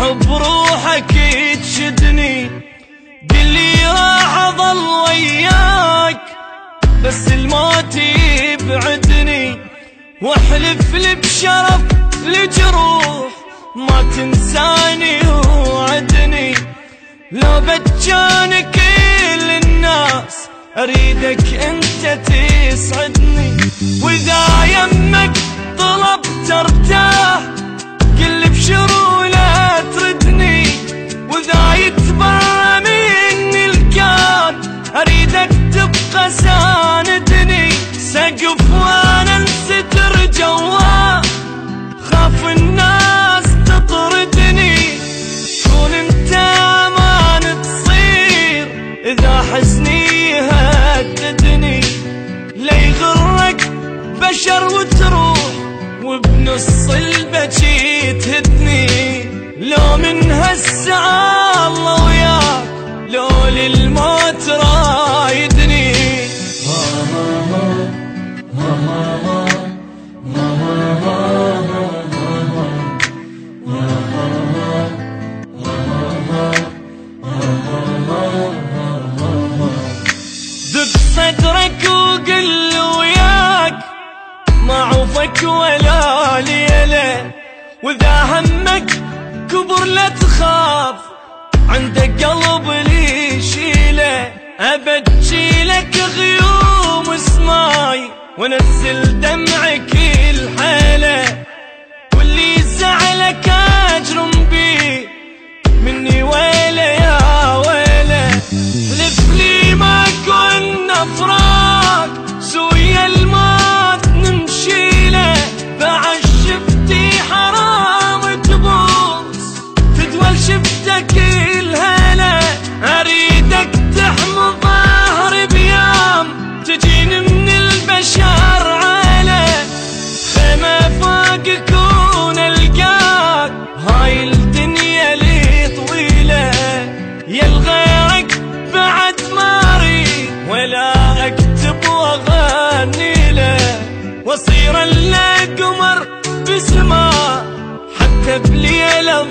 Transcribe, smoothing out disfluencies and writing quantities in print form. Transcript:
حب روحك تشدني، قلي راح اظل وياك بس الموت يبعدني، واحلف لي بشرف لجروح ما تنساني وعدني. لو بتجان كل الناس اريدك انت تسعدني، واذا يمك طلبت ارتاح قل بشرو لا تردني، واذا يتبرى مني الكون اريدك تبقى ساندني. سقف وانا انستر جواه خاف الناس تطردني، كون انت امان تصير اذا حزني يهددني. لا يغرك بشر وتروح وبنص البكي تهدني، لو من هالساعة الله وياك لو للموت رايدني. دق صدرك وقل وياك ما عوفك ولا ليلة، واذا همك كبر لا تخاف عندك قلب لي شيله. ابجيلك غيوم سماي وانزل دمعك الحيله، واللي زعلك اجرم بيه مني ويله يا ويله. حلف لي ما كنا فراق سويا الموت نمشيله، بعد شفتي حرام تبوس تدول شفتك الهلا. اريدك تحمي ظهري بيوم تجيني من البشر عاله، خيمة فوق كون القاك هاي الدنيا لي طويلة. يا الغيرك بعد ما اريد ولا اكتب واغني له، واصير الا قمر بسما حتى بليله